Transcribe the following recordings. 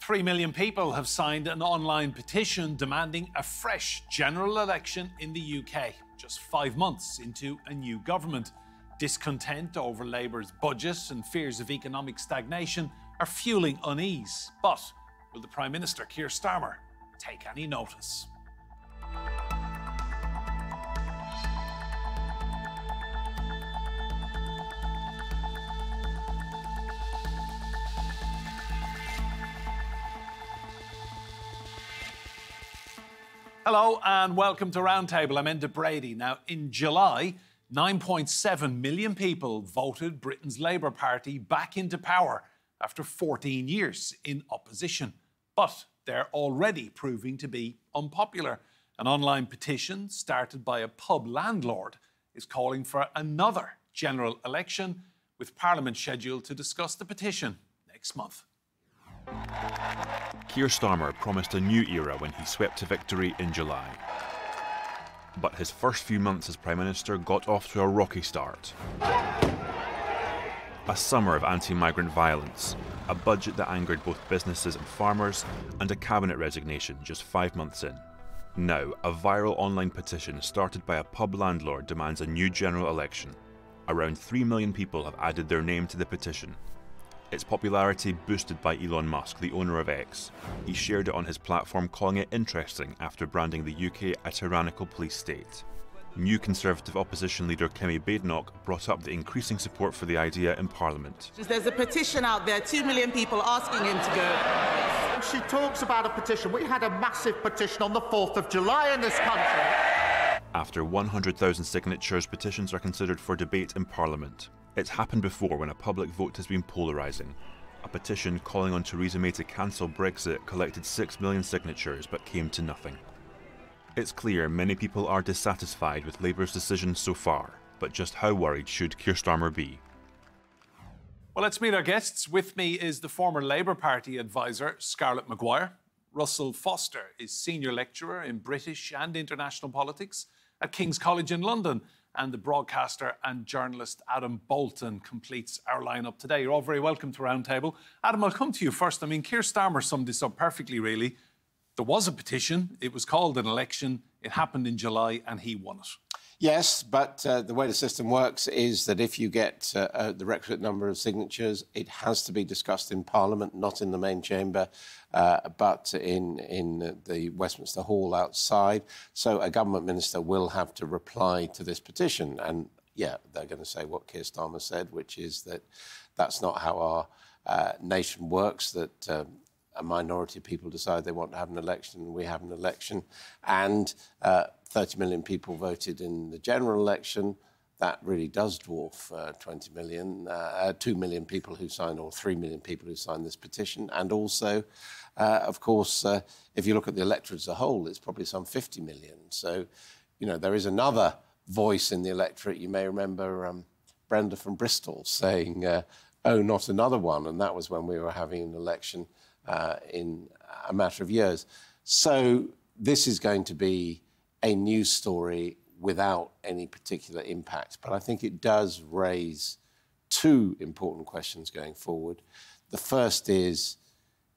3 million people have signed an online petition demanding a fresh general election in the UK, just 5 months into a new government. Discontent over Labour's budget and fears of economic stagnation are fueling unease. But will the Prime Minister Keir Starmer take any notice? Hello and welcome to Roundtable. I'm Enda Brady. Now, in July, 9.7 million people voted Britain's Labour Party back into power after 14 years in opposition. But they're already proving to be unpopular. An online petition started by a pub landlord is calling for another general election, with Parliament scheduled to discuss the petition next month. Keir Starmer promised a new era when he swept to victory in July. But his first few months as Prime Minister got off to a rocky start. A summer of anti-migrant violence, a budget that angered both businesses and farmers, and a cabinet resignation just 5 months in. Now, a viral online petition started by a pub landlord demands a new general election. Around 3 million people have added their name to the petition. Its popularity boosted by Elon Musk, the owner of X. He shared it on his platform, calling it interesting after branding the UK a tyrannical police state. New Conservative opposition leader Kemi Badenoch brought up the increasing support for the idea in Parliament. There's a petition out there, 2 million people asking him to go. She talks about a petition. We had a massive petition on the 4th of July in this country. After 100,000 signatures, petitions are considered for debate in Parliament. It's happened before when a public vote has been polarising. A petition calling on Theresa May to cancel Brexit collected 6 million signatures but came to nothing. It's clear many people are dissatisfied with Labour's decision so far, but just how worried should Keir Starmer be? Well, let's meet our guests. With me is the former Labour Party advisor, Scarlett MccGwire. Russell Foster is Senior Lecturer in British and International Politics at King's College in London. And the broadcaster and journalist Adam Boulton completes our lineup today. You're all very welcome to Roundtable. Adam, I'll come to you first. I mean, Keir Starmer summed this up perfectly, really. There was a petition. It was called an election. It happened in July and he won it. Yes, but the way the system works is that if you get the requisite number of signatures, it has to be discussed in Parliament, not in the main chamber, but in the Westminster Hall outside. So a government minister will have to reply to this petition. And, yeah, they're going to say what Keir Starmer said, which is that that's not how our nation works, that a minority of people decide they want to have an election and we have an election. And 30 million people voted in the general election. That really does dwarf 20 million, 2 million people who signed, or 3 million people who signed this petition. And also, of course, if you look at the electorate as a whole, it's probably some 50 million. So, you know, there is another voice in the electorate. You may remember Brenda from Bristol saying, oh, not another one. And that was when we were having an election in a matter of years. So this is going to be a news story without any particular impact. But I think it does raise two important questions going forward. The first is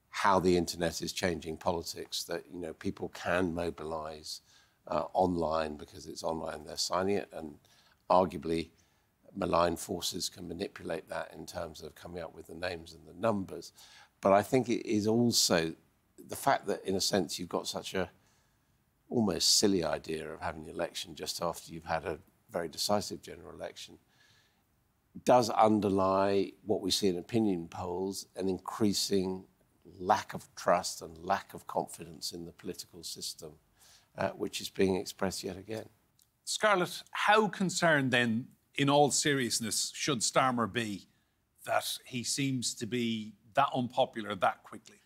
how the internet is changing politics, that, you know, people can mobilise online because it's online, they're signing it, and arguably malign forces can manipulate that in terms of coming up with the names and the numbers. But I think it is also the fact that, in a sense, you've got such a almost silly idea of having the election just after you've had a very decisive general election does underlie what we see in opinion polls, an increasing lack of trust and lack of confidence in the political system, which is being expressed yet again. Scarlett, how concerned then, in all seriousness, should Starmer be that he seems to be that unpopular that quickly?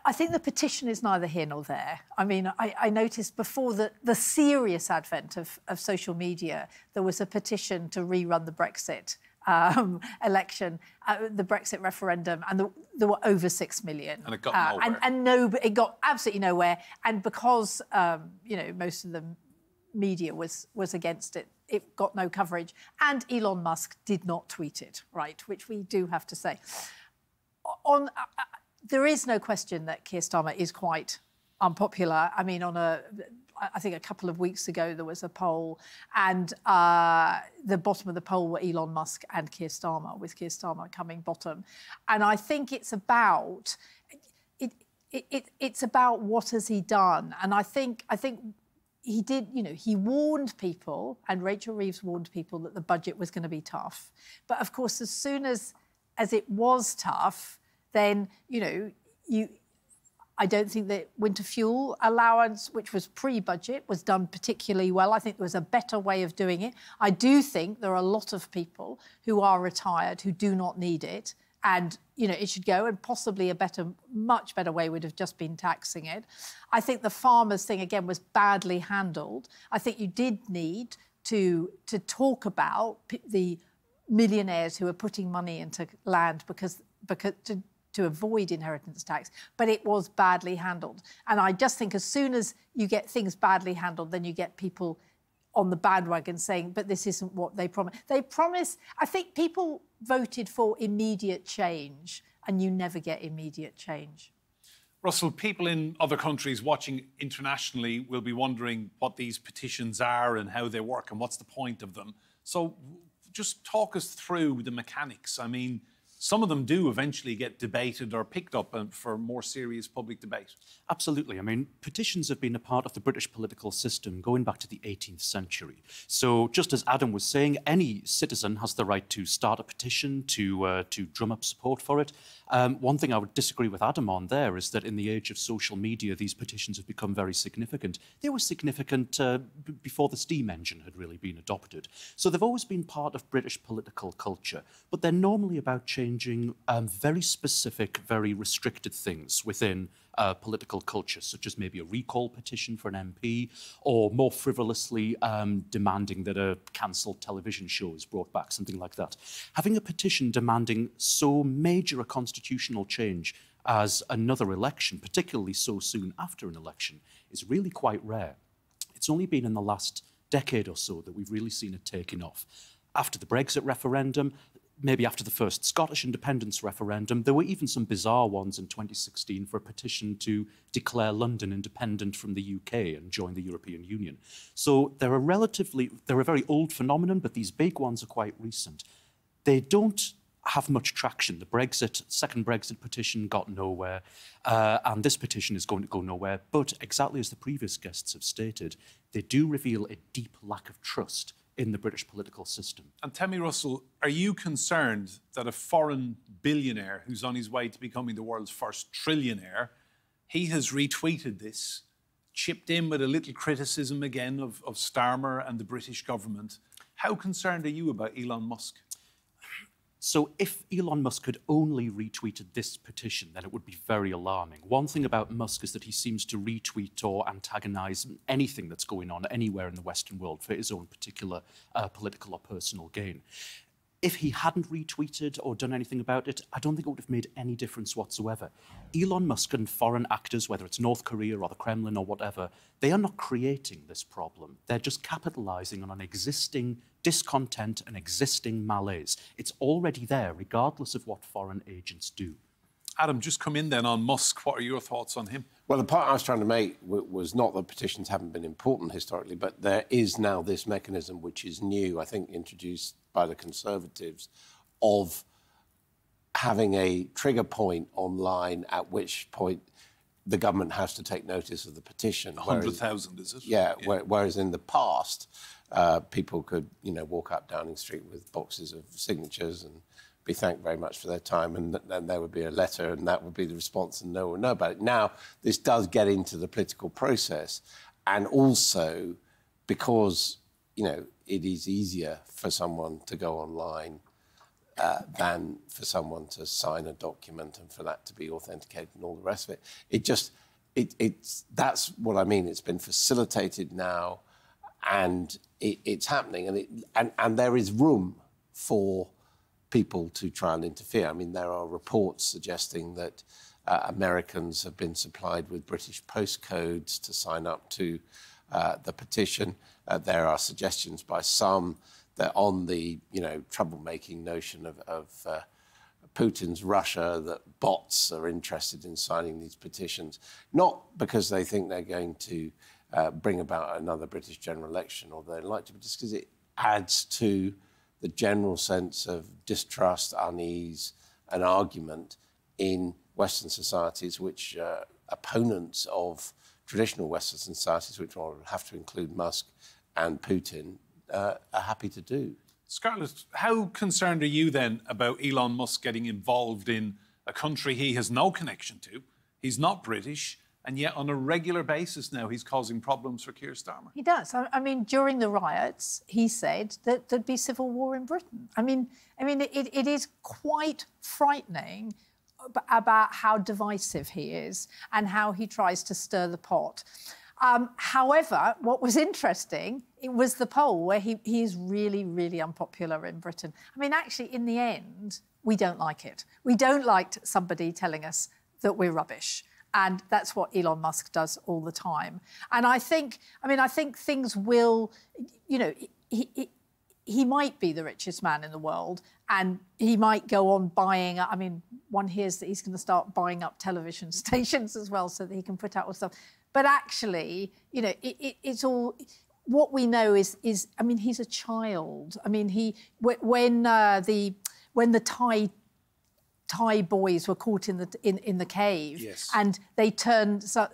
I think the petition is neither here nor there. I mean, I noticed before the serious advent of social media, there was a petition to rerun the Brexit election, the Brexit referendum, and there were over 6 million. And it got nowhere. And it got absolutely nowhere. And because, you know, most of the media was against it, it got no coverage. And Elon Musk did not tweet it, right, which we do have to say. there is no question that Keir Starmer is quite unpopular. I mean, I think a couple of weeks ago there was a poll, and the bottom of the poll were Elon Musk and Keir Starmer, with Keir Starmer coming bottom. And I think it's about it's about what has he done. And I think he did, he warned people, and Rachel Reeves warned people, that the budget was going to be tough. But of course, as soon as it was tough, then, I don't think that winter fuel allowance, which was pre-budget, was done particularly well. I think there was a better way of doing it. I do think there are a lot of people who are retired who do not need it, and, it should go, and possibly much better way would have just been taxing it. I think the farmers thing, again, was badly handled. I think you did need to talk about the millionaires who are putting money into land because to avoid inheritance tax, but it was badly handled. And I just think as soon as you get things badly handled, then you get people on the bandwagon saying, but this isn't what they promised. I think people voted for immediate change, and you never get immediate change. Russell, people in other countries watching internationally will be wondering what these petitions are and how they work and what's the point of them. So just talk us through the mechanics. I mean, some of them do eventually get debated or picked up for more serious public debate. Absolutely. I mean, petitions have been a part of the British political system going back to the 18th century. So just as Adam was saying, any citizen has the right to start a petition, to drum up support for it. One thing I would disagree with Adam on there is that in the age of social media, these petitions have become very significant. They were significant before the steam engine had really been adopted. So they've always been part of British political culture, but they're normally about changing very specific, very restricted things within political culture, such as maybe a recall petition for an MP, or more frivolously demanding that a cancelled television show is brought back, something like that. Having a petition demanding so major a constitutional change as another election, particularly so soon after an election, is really quite rare. It's only been in the last decade or so that we've really seen it taking off. After the Brexit referendum, maybe after the first Scottish independence referendum, there were even some bizarre ones in 2016 for a petition to declare London independent from the UK and join the European Union. So they're a very old phenomenon, but these big ones are quite recent. They don't have much traction. The second Brexit petition got nowhere, and this petition is going to go nowhere. But exactly as the previous guests have stated, they do reveal a deep lack of trust in the British political system. And tell me, Russell, are you concerned that a foreign billionaire who's on his way to becoming the world's first trillionaire, he has retweeted this, chipped in with a little criticism again of Starmer and the British government? How concerned are you about Elon Musk? So if Elon Musk had only retweeted this petition, then it would be very alarming. One thing about Musk is that he seems to retweet or antagonise anything that's going on anywhere in the Western world for his own particular political or personal gain. If he hadn't retweeted or done anything about it, I don't think it would have made any difference whatsoever. Elon Musk and foreign actors, whether it's North Korea or the Kremlin or whatever, they are not creating this problem. They're just capitalising on an existing discontent and existing malaise. It's already there, regardless of what foreign agents do. Adam, just come in then on Musk. What are your thoughts on him? Well, the point I was trying to make was not that petitions haven't been important historically, but there is now this mechanism which is new, I think introduced by the Conservatives, of having a trigger point online at which point the government has to take notice of the petition. 100,000, is it? Yeah, whereas in the past, people could, walk up Downing Street with boxes of signatures and be thanked very much for their time, and then there would be a letter, and that would be the response, and no one would know about it. Now, this does get into the political process, and also because, it is easier for someone to go online than for someone to sign a document and for that to be authenticated and all the rest of it. That's what I mean. It's been facilitated now, and it's happening, and there is room for people to try and interfere. I mean, there are reports suggesting that Americans have been supplied with British postcodes to sign up to the petition. There are suggestions by some that on the, troublemaking notion of Putin's Russia that bots are interested in signing these petitions, not because they think they're going to bring about another British general election, or they'd like to, but just because it adds to the general sense of distrust, unease, and argument in Western societies, which opponents of traditional Western societies, which will have to include Musk and Putin, are happy to do. Scarlett, how concerned are you then about Elon Musk getting involved in a country he has no connection to? He's not British, and yet on a regular basis now he's causing problems for Keir Starmer. He does. I mean, during the riots, he said that there'd be civil war in Britain. I mean, it is quite frightening about how divisive he is and how he tries to stir the pot. However, what was interesting, it was the poll where he is really, really unpopular in Britain. I mean, actually, in the end, we don't like it. We don't like somebody telling us that we're rubbish. And that's what Elon Musk does all the time. And I think things will, you know, he might be the richest man in the world, and he might go on buying, I mean, one hears that he's going to start buying up television stations as well so that he can put out all stuff. But actually, you know, it's all, what we know is, I mean, he's a child. I mean, when the Thai boys were caught in the cave, yes, and they turned, so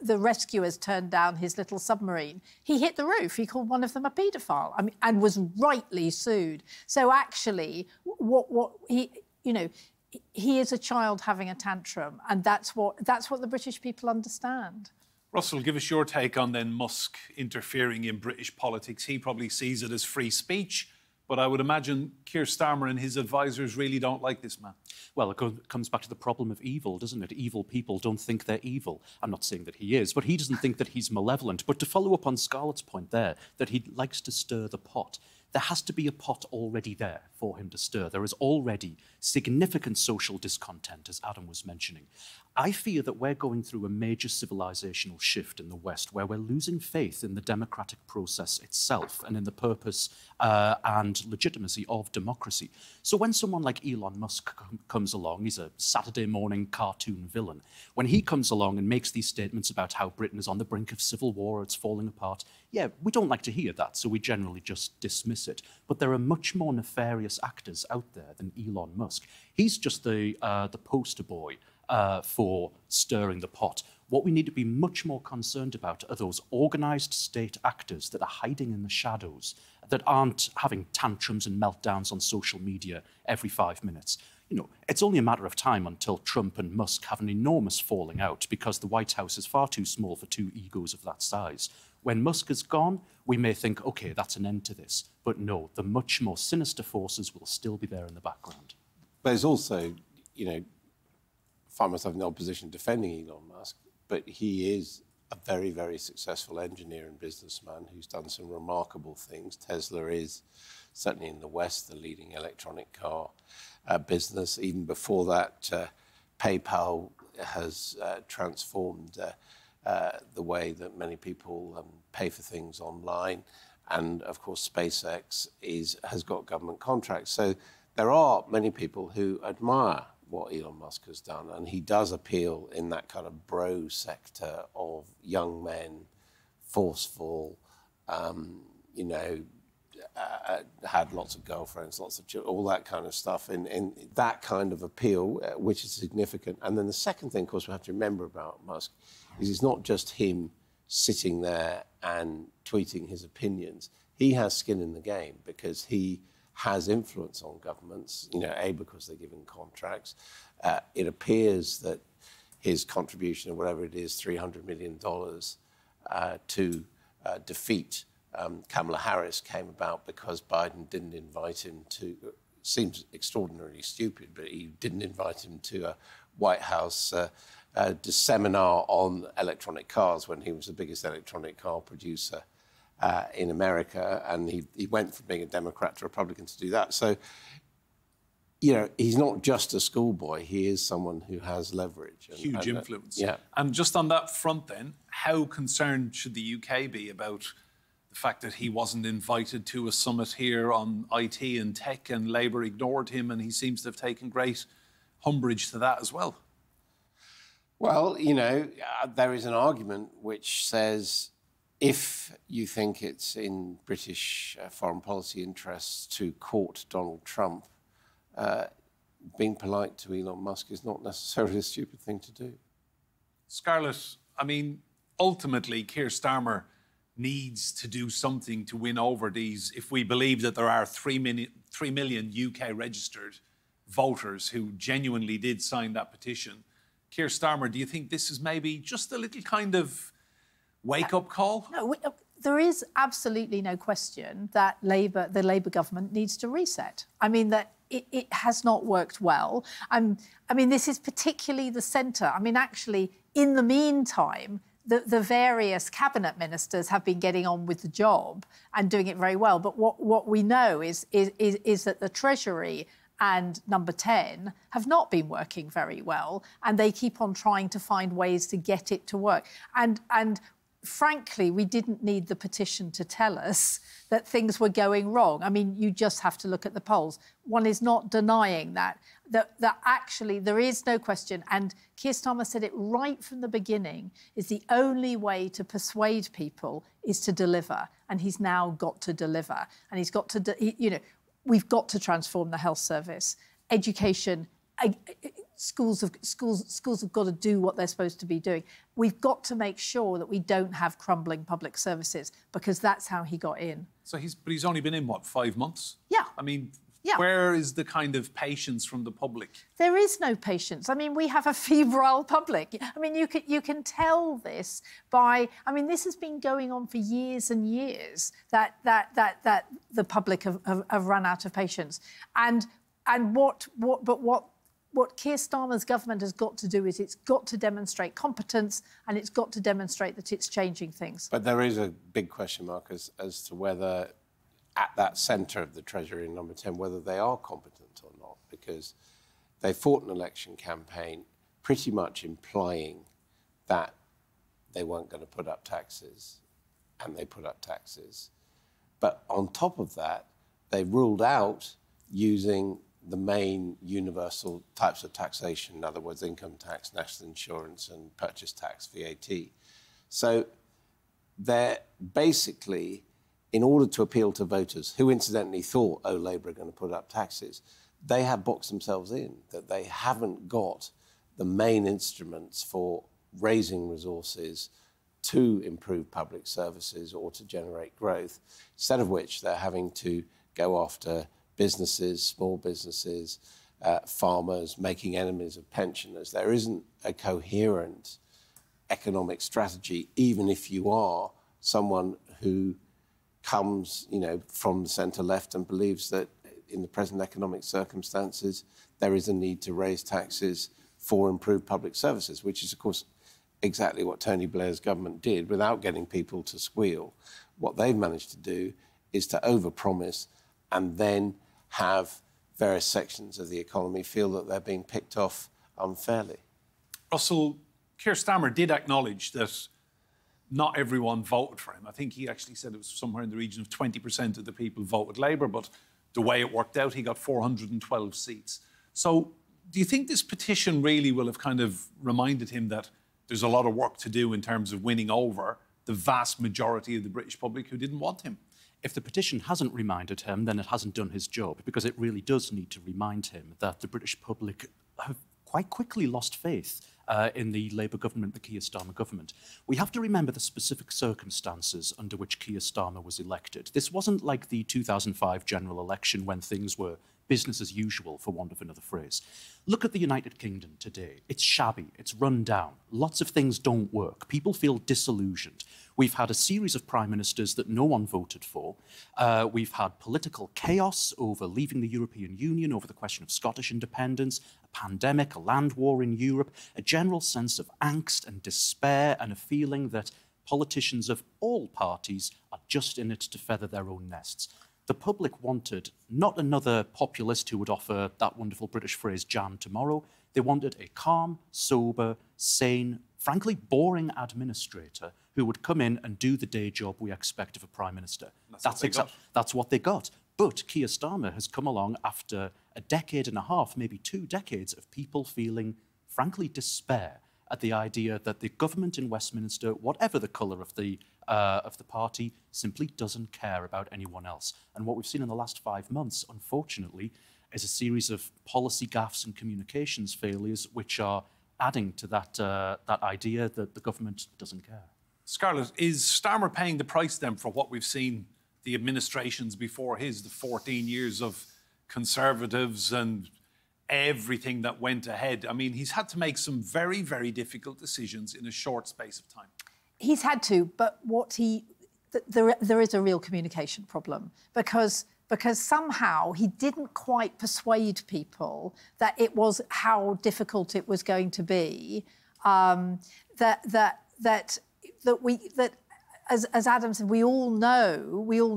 the rescuers turned down his little submarine, he hit the roof. He called one of them a paedophile, I mean, and was rightly sued. So actually, what he, you know, he is a child having a tantrum, and that's what the British people understand. Russell, give us your take on then Musk interfering in British politics. He probably sees it as free speech, but I would imagine Keir Starmer and his advisors really don't like this man. Well, it comes back to the problem of evil, doesn't it? Evil people don't think they're evil. I'm not saying that he is, but he doesn't think that he's malevolent. But to follow up on Scarlett's point there, that he likes to stir the pot, there has to be a pot already there for him to stir. There is already significant social discontent, as Adam was mentioning. I fear that we're going through a major civilizational shift in the West, where we're losing faith in the democratic process itself and in the purpose and legitimacy of democracy. So when someone like Elon Musk comes along, he's a Saturday morning cartoon villain. When he comes along and makes these statements about how Britain is on the brink of civil war, it's falling apart, yeah, we don't like to hear that, so we generally just dismiss it. But there are much more nefarious actors out there than Elon Musk. He's just the poster boy for stirring the pot. What we need to be much more concerned about are those organised state actors that are hiding in the shadows, that aren't having tantrums and meltdowns on social media every 5 minutes. You know, it's only a matter of time until Trump and Musk have an enormous falling out because the White House is far too small for two egos of that size. When Musk is gone, we may think, OK, that's an end to this. But no, the much more sinister forces will still be there in the background. But there's also, you know, I find myself in the opposition defending Elon Musk, but he is a very, very successful engineer and businessman who's done some remarkable things. Tesla is, certainly in the West, the leading electronic car business. Even before that, PayPal has transformed the way that many people pay for things online. And, of course, SpaceX has got government contracts. So there are many people who admire what Elon Musk has done, and he does appeal in that kind of bro sector of young men, forceful, you know, had lots of girlfriends, lots of children, all that kind of stuff, in that kind of appeal, which is significant. And then the second thing, of course, we have to remember about Musk is it's not just him sitting there and tweeting his opinions. He has skin in the game because he has influence on governments, you know, because they give him contracts. It appears that his contribution, or whatever it is, $300 million to defeat Kamala Harris came about because Biden didn't invite him to, seems extraordinarily stupid, but he didn't invite him to a White House seminar on electronic cars when he was the biggest electronic car producer in America, and he went from being a Democrat to Republican to do that. So, you know, he's not just a schoolboy, he is someone who has leverage. Huge influence. Yeah. And just on that front then, how concerned should the UK be about the the fact that he wasn't invited to a summit here on IT and tech, and Labour ignored him, and he seems to have taken great umbrage to that as well. Well, you know, there is an argument which says if you think it's in British foreign policy interests to court Donald Trump, being polite to Elon Musk is not necessarily a stupid thing to do. Scarlett, I mean, ultimately, Keir Starmer needs to do something to win over these, if we believe that there are 3 million UK registered voters who genuinely did sign that petition. Keir Starmer, do you think this is maybe just a little kind of wake-up call? No, there is absolutely no question that the Labour government needs to reset. I mean, that it has not worked well. I mean, this is particularly the centre. I mean, actually, in the meantime, the various cabinet ministers have been getting on with the job and doing it very well. But what we know is that the Treasury and Number 10 have not been working very well, and they keep on trying to find ways to get it to work. And frankly, we didn't need the petition to tell us that things were going wrong. I mean, you just have to look at the polls. One is not denying that actually there is no question, and Keir Starmer said it right from the beginning, is the only way to persuade people is to deliver, and he's now got to deliver. And he's got to, you know, we've got to transform the health service, education. Schools have got to do what they're supposed to be doing. We've got to make sure that we don't have crumbling public services, because that's how he got in. So he's only been in, what, 5 months? Yeah. I mean, yeah. Where is the kind of patience from the public? There is no patience. I mean, we have a febrile public. I mean, you can tell this by. I mean, this has been going on for years and years. That the public have run out of patience. And what Keir Starmer's government has got to do is it's got to demonstrate competence, and it's got to demonstrate that it's changing things. But there is a big question mark as to whether, at that centre of the Treasury in Number 10, whether they are competent or not, because they fought an election campaign pretty much implying that they weren't going to put up taxes, and they put up taxes. But on top of that, they ruled out using the main universal types of taxation, in other words, income tax, national insurance, and purchase tax, VAT. So they're basically, in order to appeal to voters, who incidentally thought, oh, Labour are going to put up taxes, they have boxed themselves in, that they haven't got the main instruments for raising resources to improve public services or to generate growth, instead of which they're having to go after businesses, small businesses, farmers, making enemies of pensioners. There isn't a coherent economic strategy, even if you are someone who comes, you know, from the centre-left and believes that in the present economic circumstances, there is a need to raise taxes for improved public services, which is, of course, exactly what Tony Blair's government did without getting people to squeal. What they've managed to do is to overpromise and then have various sections of the economy feel that they're being picked off unfairly. Russell, Keir Starmer did acknowledge that not everyone voted for him. I think he actually said it was somewhere in the region of 20% of the people voted Labour, but the way it worked out, he got 412 seats. So do you think this petition really will have kind of reminded him that there's a lot of work to do in terms of winning over the vast majority of the British public who didn't want him? If the petition hasn't reminded him, then it hasn't done his job, because it really does need to remind him that the British public have quite quickly lost faith in the Labour government, the Keir Starmer government. We have to remember the specific circumstances under which Keir Starmer was elected. This wasn't like the 2005 general election when things were business as usual, for want of another phrase. Look at the United Kingdom today. It's shabby, it's run down. Lots of things don't work. People feel disillusioned. We've had a series of prime ministers that no one voted for. We've had political chaos over leaving the European Union, over the question of Scottish independence, a pandemic, a land war in Europe, a general sense of angst and despair, and a feeling that politicians of all parties are just in it to feather their own nests. The public wanted not another populist who would offer that wonderful British phrase, jam tomorrow. They wanted a calm, sober, sane, frankly boring administrator who would come in and do the day job we expect of a Prime Minister. That's what they got. But Keir Starmer has come along after a decade and a half, maybe 2 decades, of people feeling, frankly, despair at the idea that the government in Westminster, whatever the colour of the party, simply doesn't care about anyone else. And what we've seen in the last 5 months, unfortunately, is a series of policy gaffes and communications failures which are adding to that idea that the government doesn't care. Scarlett, is Starmer paying the price then for what we've seen the administrations before his, the 14 years of Conservatives and everything that went ahead? I mean, he's had to make some very, very difficult decisions in a short space of time. He's had to, but there is a real communication problem because somehow he didn't quite persuade people that it was how difficult it was going to be, as Adam said, we all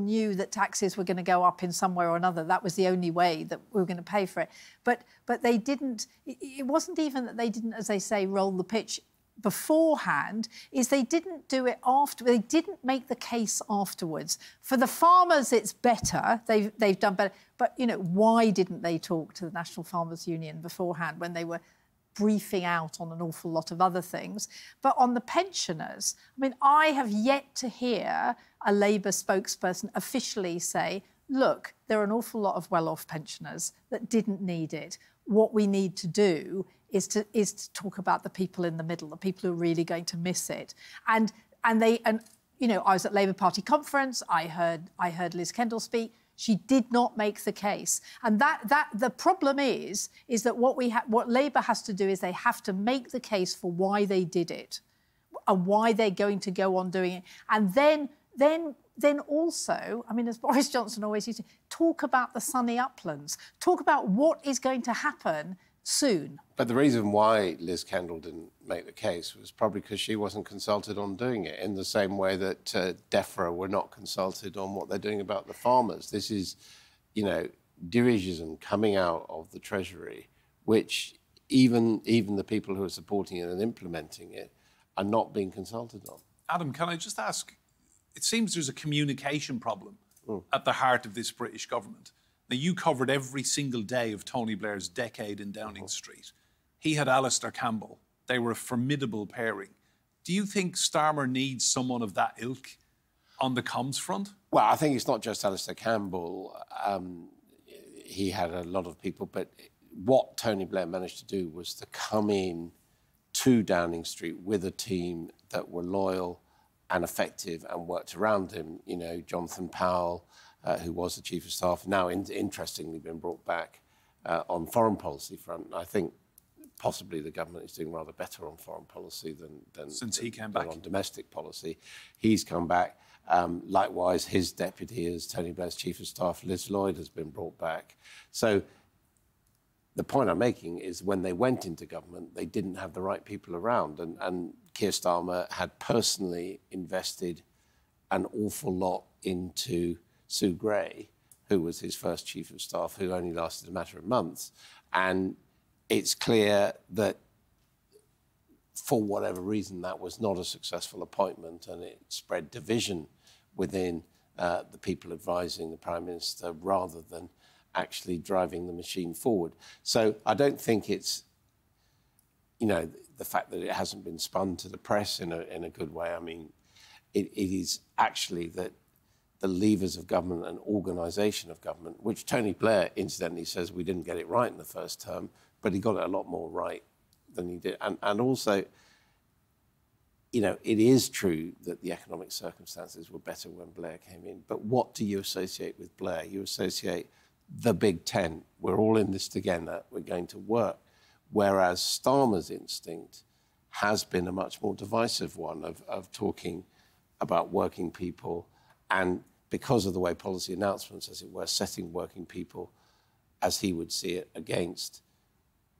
knew that taxes were going to go up in some way or another. That was the only way that we were going to pay for it. But they didn't, it wasn't even that they didn't, as they say, roll the pitch beforehand, is they didn't do it after. They didn't make the case afterwards. For the farmers, it's better. They've done better. But, you know, why didn't they talk to the National Farmers Union beforehand when they were briefing out on an awful lot of other things? But on the pensioners, I mean, I have yet to hear a Labour spokesperson officially say, look, there are an awful lot of well-off pensioners that didn't need it. What we need to do is to talk about the people in the middle, the people who are really going to miss it. And you know, I was at Labour Party conference, I heard Liz Kendall speak. She did not make the case. And the problem is that what Labour has to do is they have to make the case for why they did it and why they're going to go on doing it. And then also, I mean, as Boris Johnson always used to, talk about the sunny uplands, talk about what is going to happen soon. But the reason why Liz Kendall didn't make the case was probably because she wasn't consulted on doing it, in the same way that DEFRA were not consulted on what they're doing about the farmers. This is, you know, dirigism coming out of the Treasury, which even the people who are supporting it and implementing it are not being consulted on. Adam, can I just ask, it seems there's a communication problem at the heart of this British government. Now, you covered every single day of Tony Blair's decade in Downing Street. He had Alistair Campbell. They were a formidable pairing. Do you think Starmer needs someone of that ilk on the comms front? Well, I think it's not just Alistair Campbell. He had a lot of people, but what Tony Blair managed to do was to come in to Downing Street with a team that were loyal and effective and worked around him. You know, Jonathan Powell, who was the Chief of Staff, now interestingly been brought back on foreign policy front. I think possibly the government is doing rather better on foreign policy than since he came back on domestic policy. He's come back. Likewise, his deputy as Tony Blair's Chief of Staff, Liz Lloyd, has been brought back. So the point I'm making is when they went into government, they didn't have the right people around. And Keir Starmer had personally invested an awful lot into Sue Gray, who was his first Chief of Staff, who only lasted a matter of months. And it's clear that for whatever reason, that was not a successful appointment, and it spread division within the people advising the Prime Minister rather than actually driving the machine forward. So I don't think it's, you know, the fact that it hasn't been spun to the press in a good way. I mean, it is actually that the levers of government and organisation of government, which Tony Blair incidentally says we didn't get it right in the first term, but he got it a lot more right than he did. And also, you know, it is true that the economic circumstances were better when Blair came in, but what do you associate with Blair? You associate the big tent. We're all in this together. We're going to work. Whereas Starmer's instinct has been a much more divisive one of talking about working people, and because of the way policy announcements, as it were, setting working people, as he would see it, against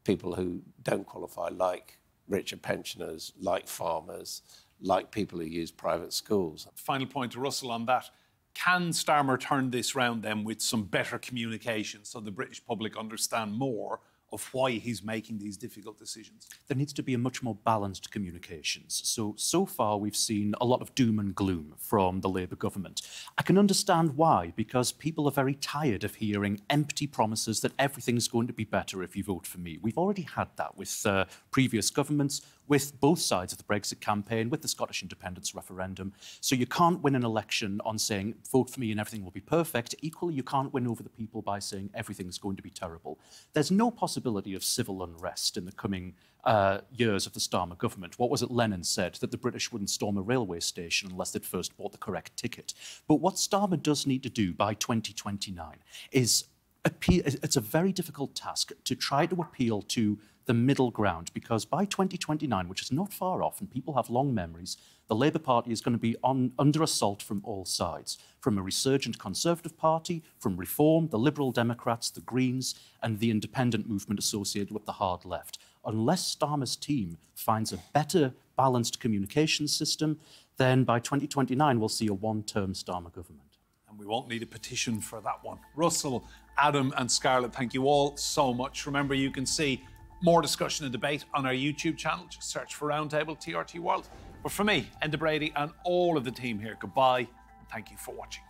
people who don't qualify, like richer pensioners, like farmers, like people who use private schools. Final point to Russell on that. Can Starmer turn this round then with some better communication so the British public understand more of why he's making these difficult decisions? There needs to be a much more balanced communications. So far we've seen a lot of doom and gloom from the Labour government. I can understand why, because people are very tired of hearing empty promises that everything's going to be better if you vote for me. We've already had that with previous governments, with both sides of the Brexit campaign, with the Scottish independence referendum. So you can't win an election on saying, vote for me and everything will be perfect. Equally, you can't win over the people by saying everything's going to be terrible. There's no possibility of civil unrest in the coming years of the Starmer government. What was it Lenin said? That the British wouldn't storm a railway station unless they'd first bought the correct ticket. But what Starmer does need to do by 2029 is it's a very difficult task to try to appeal to the middle ground, because by 2029, which is not far off, and people have long memories, the Labour Party is going to be under assault from all sides, from a resurgent Conservative Party, from Reform, the Liberal Democrats, the Greens, and the independent movement associated with the hard left. Unless Starmer's team finds a better balanced communication system, then by 2029 we'll see a one-term Starmer government. And we won't need a petition for that one. Russell, Adam and Scarlett, thank you all so much. Remember, you can see more discussion and debate on our YouTube channel. Just search for Roundtable TRT World. But for me, Enda Brady, and all of the team here, goodbye and thank you for watching.